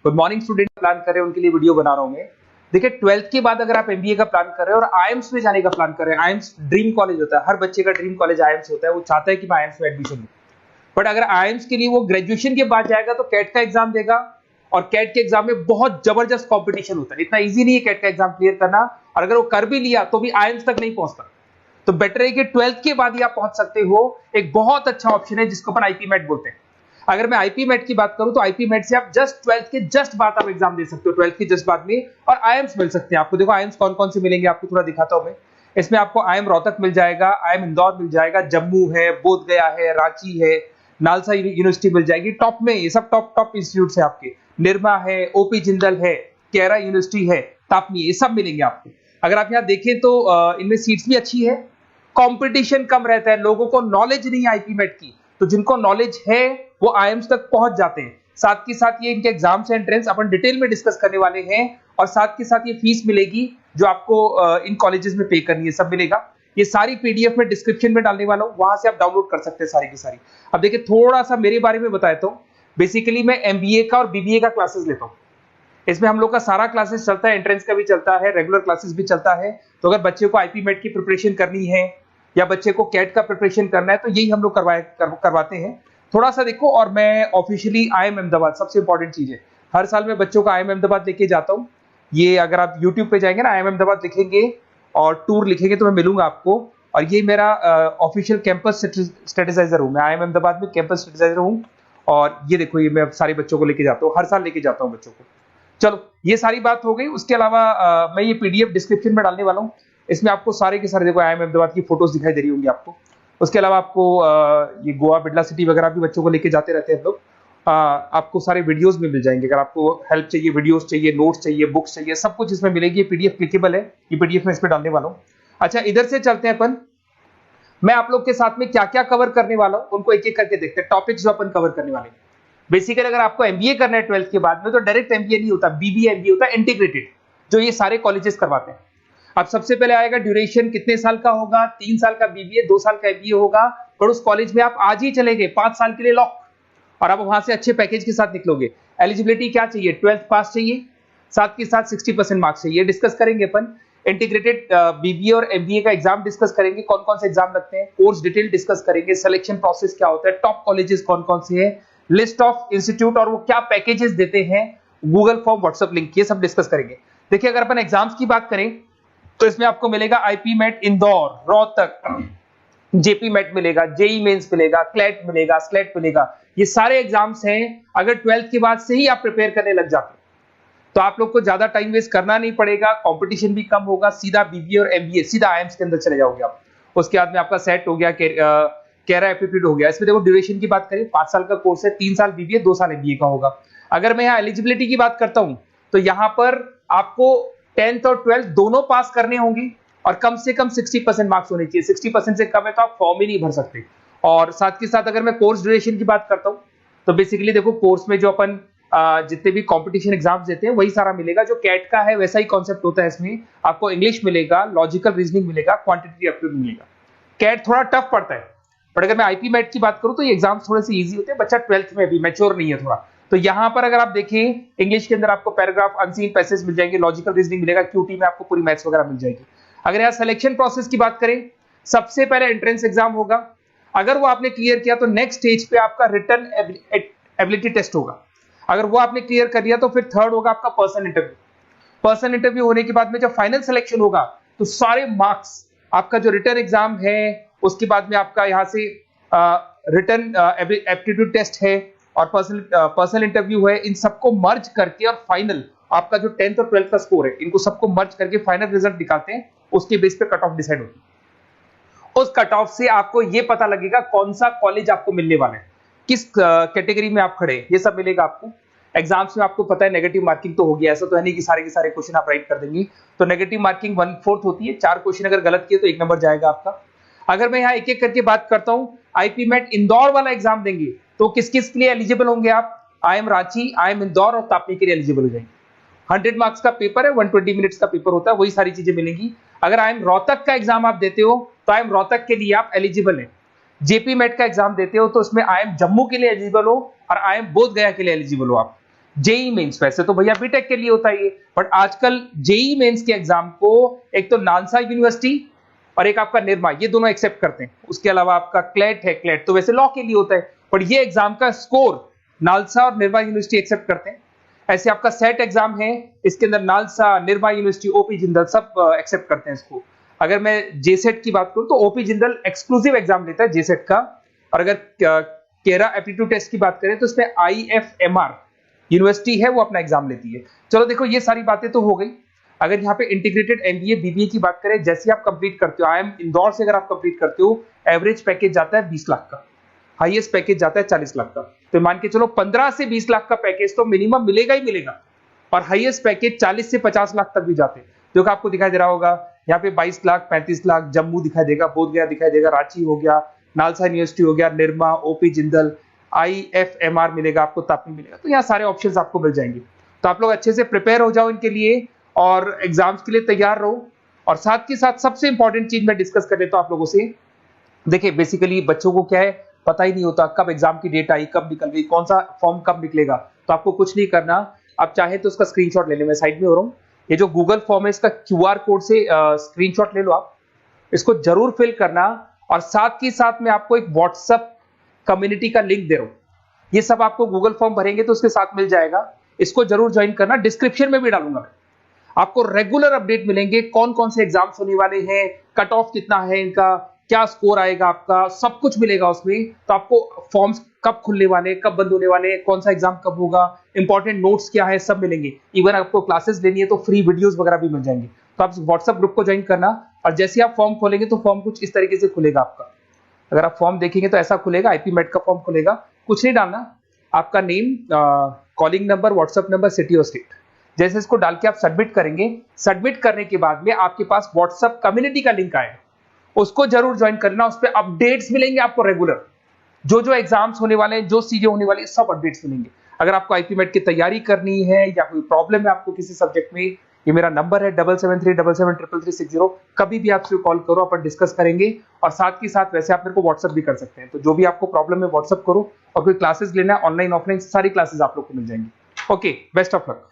Good morning student plan कर रहे हैं उनके लिए वीडियो बना रहा हूं मैं। देखिए 12th के बाद अगर आप एमबीए का प्लान कर रहे हैं और आईएम्स में जाने का प्लान कर रहे हैं, आईएम्स ड्रीम कॉलेज होता है, हर बच्चे का ड्रीम कॉलेज आईएम्स होता है, वो चाहता है कि मैं आईएम्स में एडमिशन लूं। बट अगर आईएम्स के लिए वो ग्रेजुएशन के बाद जाएगा तो कैट का एग्जाम देगा और कैट के एग्जाम में बहुत जबरदस्त कंपटीशन होता है, इतना इजी नहीं है कैट का एग्जाम क्लियर करना, और अगर वो कर भी लिया तो भी आईएम्स तक नहीं पहुंचता। तो बेटर है कि 12th के बाद ही आप पहुंच सकते हो। एक बहुत अच्छा ऑप्शन है जिसको अपन आईपी मेट बोलते हैं। अगर मैं आईपी मेट की बात करूं तो आईपी मेट से आप जस्ट 12th के जस्ट बाद आप एग्जाम दे सकते हो, 12th के जस्ट बाद में, और आईएम्स मिल सकते हैं आपको। देखो आईएम्स कौन कौन से मिलेंगे आपको थोड़ा दिखाता हूं मैं। इसमें आपको आईएम रोहतक मिल जाएगा, आईएम इंदौर मिल जाएगा, जम्मू है, बोधगया है, रांची है, नालसा यूनिवर्सिटी मिल जाएगी टॉप में। ये सब टॉप टॉप इंस्टीट्यूट है आपके, निर्मा है, ओपी जिंदल है, केरा यूनिवर्सिटी है, तापनी, ये सब मिलेंगे आपको। अगर आप यहाँ देखें तो इनमें सीट्स भी अच्छी है, कंपटीशन कम रहता है, लोगों को नॉलेज नहीं है आईपी मेट की, तो जिनको नॉलेज है वो आईएम्स तक पहुंच जाते हैं। साथ के साथ ये इनके एग्जाम्स एंट्रेंस अपन डिटेल में डिस्कस करने वाले हैं, और साथ के साथ ये फीस मिलेगी जो आपको इन कॉलेजेस में पे करनी है, सब मिलेगा। ये सारी पीडीएफ में डिस्क्रिप्शन में डालने वाला हूं, वहां से आप डाउनलोड कर सकते हैं सारी की सारी। अब देखिए थोड़ा सा मेरे बारे में बताया तो बेसिकली मैं एमबीए का और बीबीए का क्लासेस लेता हूं। इसमें हम लोग का सारा क्लासेस चलता है, एंट्रेंस का भी चलता है, रेगुलर क्लासेस भी चलता है। तो अगर बच्चे को आईपी मेट की प्रिपरेशन करनी है या बच्चे को कैट का प्रिपरेशन करना है तो यही हम लोग करवाते हैं। थोड़ा सा देखो, और मैं ऑफिशियली आईएम अहमदाबाद, सबसे इंपॉर्टेंट चीज है, हर साल मैं बच्चों को आईएम अहमदाबाद लेके जाता हूँ। ये अगर आप यूट्यूब पे जाएंगे ना, आईएम अहमदाबाद लिखेंगे और टूर लिखेंगे तो मैं मिलूंगा आपको। और ये मेरा ऑफिशियल कैंपस स्ट्रेटेजाइजर हूँ, मैं आईएम अहमदाबाद में कैंपस स्ट्रेटेजाइजर हूँ। और ये देखो, ये मैं सारे बच्चों को लेके जाता हूँ, हर साल लेके जाता हूँ बच्चों को। चलो ये सारी बात हो गई। उसके अलावा मैं ये पीडीएफ डिस्क्रिप्शन में डालने वाला हूँ। इसमें आपको सारे के सारे देखो आईएम अहमदाबाद की फोटोज दिखाई दे रही होंगी आपको। उसके अलावा आपको ये गोवा, बिरला सिटी वगैरह भी बच्चों को लेके जाते रहते हैं हम लोग। आपको सारे वीडियोस में मिल जाएंगे, अगर आपको हेल्प चाहिए, वीडियोस चाहिए, नोट्स चाहिए, बुक्स चाहिए, सब कुछ इसमें मिलेगी। ये पीडीएफ क्लिकेबल है, ये पीडीएफ में इसमें डालने वाला हूँ। अच्छा इधर से चलते हैं अपन, मैं आप लोग के साथ में क्या क्या कवर करने वाला हूँ उनको एक एक करके देखते हैं, टॉपिक्स जो अपन कवर करने वाले हैं। बेसिकली अगर आपको एमबीए करना है 12th के बाद में तो डायरेक्ट एमबीए नहीं होता, बीबीए एमबीए होता है, इंटीग्रेटेड, जो ये सारे कॉलेजेस करवाते हैं। अब सबसे पहले आएगा ड्यूरेशन, कितने साल का होगा, 3 साल का बीबीए, 2 साल का एमबीए होगा। पर उस कॉलेज में आप आज ही चले गए 5 साल के लिए लॉक, और आप वहां से अच्छे पैकेज के साथ निकलोगे। एलिजिबिलिटी क्या चाहिए, 12th पास चाहिए, साथ के साथ 60% मार्क्स चाहिए। डिस्कस करेंगे अपन इंटीग्रेटेड बीबीए और एमबीए का एग्जाम डिस्कस करेंगे, कौन कौन से एग्जाम लगते हैं, कोर्स डिटेल डिस्कस करेंगे, सिलेक्शन प्रोसेस क्या होता है, टॉप कॉलेजेस कौन कौन से हैं, लिस्ट ऑफ इंस्टीट्यूट और वो क्या पैकेजेस देते हैं, गूगल फॉर्म, व्हाट्सएप लिंक, ये सब डिस्कस करेंगे। देखिए अगर अपन एग्जाम्स की बात करें तो इसमें आपको मिलेगा IPMAT Indore, Rohtak, JIPMAT मिलेगा, जेई मेंस मिलेगा, क्लैट मिलेगा, स्लेट मिलेगा। ये सारे एग्जाम्स हैं। अगर 12th के बाद से ही आप प्रिपेयर करने लग जाते तो आप लोग को ज्यादा टाइम वेस्ट करना नहीं पड़ेगा, कंपटीशन भी कम होगा, सीधा बीबीए और एमबीए सीधा आईएम्स के अंदर चले जाओगे आप। उसके बाद में आपका सेट हो गया, कैरा एप्टीट्यूड हो गया। इसमें देखो ड्यूरेशन की बात करें, 5 साल का कोर्स है, 3 साल बीबीए, 2 साल एमबीए का होगा। अगर मैं यहाँ एलिजिबिलिटी की बात करता हूं तो यहाँ पर आपको 10th और 12th दोनों पास करने होंगे और कम से कम 60% मार्क्स होने चाहिए। 60% से कम है तो आप फॉर्म ही नहीं भर सकते। और साथ के साथ अगर मैं कोर्स ड्यूरेशन की बात करता हूं तो बेसिकली देखो कोर्स में जो अपन जितने भी कंपटीशन एग्जाम्स देते हैं वही सारा मिलेगा, जो कैट का है वैसा ही कॉन्सेप्ट होता है। इसमें आपको इंग्लिश मिलेगा, लॉजिकल रीजनिंग मिलेगा, क्वांटिटेटिव एप्टीट्यूड मिलेगा। कैट थोड़ा टफ पड़ता है, बट अगर मैं आईपी मेट की बात करूं तो ये एग्जाम्स थोड़े से इजी होते हैं, बच्चा 12th में भी मैच्योर नहीं है थोड़ा। तो यहां पर अगर आप देखें, इंग्लिश के अंदर आपको पैराग्राफ, अनसीन पैसेज मिल जाएंगे, लॉजिकल रीजनिंग मिलेगा, क्यूटी में आपको पूरी मैथ्स वगैरह मिल जाएगी। अगर यहाँ सिलेक्शन प्रोसेस की बात करें, सबसे पहले एंट्रेंस एग्जाम होगा, अगर वो आपने क्लियर किया तो नेक्स्ट स्टेज पे आपका रिटन एबिलिटी टेस्ट होगा। अगर वो आपने क्लियर कर लिया तो फिर थर्ड होगा आपका पर्सनल इंटरव्यू। पर्सनल इंटरव्यू होने के बाद में जब फाइनल सिलेक्शन होगा तो सारे मार्क्स, आपका जो रिटन एग्जाम है, उसके बाद में आपका यहाँ से रिटन एप्टीट्यूड टेस्ट है और पर्सनल इंटरव्यू है, इन सबको मर्ज करके और फाइनल आपका जो 10th और 12th का स्कोर है, इनको सबको मर्ज करके फाइनल रिजल्ट निकालते हैं। उसके बेस पे कट ऑफ डिसाइड होती है। उस कट ऑफ से आपको ये पता लगेगा कौन सा कॉलेज आपको मिलने वाला है, किस कैटेगरी में आप खड़े, ये सब मिलेगा आपको। एग्जाम्स में आपको पता है नेगेटिव मार्किंग तो होगी, ऐसा तो है नहीं कि सारे के सारे क्वेश्चन आप राइट कर देंगे। तो नेगेटिव मार्किंग 1/4 होती है, 4 क्वेश्चन अगर गलत किए तो 1 नंबर जाएगा आपका। अगर मैं यहाँ एक एक करके बात करता हूँ, आईपी मेट इंदौर वाला एग्जाम देंगे तो किस किस के लिए एलिजिबल होंगे आप, आईएम रांची, आईएम इंदौर और तापनी के लिए एलिजिबल हो जाएंगे। 100 मार्क्स का पेपर है, 120 मिनट्स का पेपर होता है, वही सारी चीजें मिलेंगी। अगर आईएम रोहतक का एग्जाम आप देते हो तो आईएम रोहतक के लिए आप एलिजिबल है। जेपी मेट का एग्जाम देते हो तो उसमें आईएम जम्मू के लिए एलिजिबल हो और आईएम बोधगया के लिए एलिजिबल हो आप। जेई मेंस वैसे तो भैया बीटेक के लिए होता है ये, बट आजकल जेई मेंस के एग्जाम को एक तो नालसा यूनिवर्सिटी और एक आपका निर्मा, ये दोनों एक्सेप्ट करते हैं। उसके अलावा आपका क्लेट है, क्लेट तो वैसे लॉ के लिए होता है, पर ये एग्जाम का स्कोर नालसा और निर्मा यूनिवर्सिटी एक्सेप्ट करते हैं। ऐसे आपका सेट एग्जाम है, इसके अंदर NALSA, Nirma university, OP Jindal सब एक्सेप्ट करते हैं इसको। अगर मैं जेसेट की बात करूं तो ओपी जिंदल एक्सक्लूसिव एग्जाम लेता है जेसेट का, और अगर केरा एप्टीट्यूड टेस्ट की बात करें तो इसमें IFMR यूनिवर्सिटी है वो अपना एग्जाम लेती है। चलो देखो ये सारी बातें तो हो गई। अगर यहाँ पे इंटीग्रेटेड MBA BBA की बात करें, जैसे आप कंप्लीट करते हो, IIM इंदौर से अगर आप कंप्लीट करते हो, एवरेज पैकेज जाता है 20 लाख का, हाईएस्ट पैकेज जाता है 40 लाख का। तो मान के चलो 15 से 20 लाख का पैकेज तो मिनिमम मिलेगा ही मिलेगा, और हाईएस्ट पैकेज 40 से 50 लाख तक भी जाते हैं। जो कि आपको दिखाई दे रहा होगा यहाँ पे 22 लाख, 35 लाख, जम्मू दिखाई देगा, बोधगया दिखाई देगा, रांची हो गया, नालसा यूनिवर्सिटी हो गया, निर्मा, ओपी जिंदल, IFMR मिलेगा आपको, तापी मिलेगा। तो यहाँ सारे ऑप्शंस आपको मिल जाएंगे। तो आप लोग अच्छे से प्रिपेयर हो जाओ इनके लिए और एग्जाम्स के लिए तैयार रहो। और साथ के साथ सबसे इंपॉर्टेंट चीज मैं डिस्कस कर देता हूं आप लोगों से। देखिए बेसिकली बच्चों को क्या है, पता ही नहीं होता कब एग्जाम की डेट आई, कब निकल गई, कौन सा फॉर्म कब निकलेगा। तो आपको कुछ नहीं करना, आप चाहे तो उसका स्क्रीनशॉट ले लें, मैं साइड में हो रहा हूँ। ये जो गूगल फॉर्म है इसका QR कोड से स्क्रीनशॉट ले लो आप, इसको जरूर फिल करना। और साथ ही साथ में आपको एक व्हाट्सएप कम्युनिटी का लिंक दे रहा हूं, ये सब आपको गूगल फॉर्म भरेंगे तो उसके साथ मिल जाएगा, इसको जरूर ज्वाइन करना। डिस्क्रिप्शन में भी डालूंगा मैं, आपको रेगुलर अपडेट मिलेंगे, कौन कौन से एग्जाम्स होने वाले हैं, कट ऑफ कितना है इनका, क्या स्कोर आएगा आपका, सब कुछ मिलेगा उसमें। तो आपको फॉर्म्स कब खुलने वाले, कब बंद होने वाले, कौन सा एग्जाम कब होगा, इंपॉर्टेंट नोट्स क्या है, सब मिलेंगे। इवन आपको क्लासेस लेनी है तो फ्री वीडियोस वगैरह भी मिल जाएंगे। तो आप व्हाट्सएप ग्रुप को ज्वाइन करना, और जैसे आप फॉर्म खोलेंगे तो फॉर्म कुछ इस तरीके से खुलेगा आपका। अगर आप फॉर्म देखेंगे तो ऐसा खुलेगा, IP MET का फॉर्म खुलेगा। कुछ नहीं डालना, आपका name, calling number, WhatsApp number, city और स्टेट, जैसे इसको डाल के आप सबमिट करेंगे। सबमिट करने के बाद में आपके पास व्हाट्सएप कम्युनिटी का लिंक आएगा, उसको जरूर ज्वाइन करना। उस पर अपडेट्स मिलेंगे आपको रेगुलर, जो एग्जाम्स होने वाले हैं, जो चीजें होने वाली है, सब अपडेट्स मिलेंगे। अगर आपको IP MET की तैयारी करनी है या कोई प्रॉब्लम है आपको किसी सब्जेक्ट में, ये मेरा नंबर है 7737733360, कभी भी आपसे कॉल करो, अपन डिस्कस करेंगे। और साथ ही साथ वैसे आप मेरे को व्हाट्सएप भी कर सकते हैं। तो जो भी आपको प्रॉब्लम है व्हाट्सएप करो, और कोई क्लासेस लेना है ऑनलाइन ऑफलाइन, सारी क्लासेस आप लोग को मिल जाएंगी। Okay, best of luck.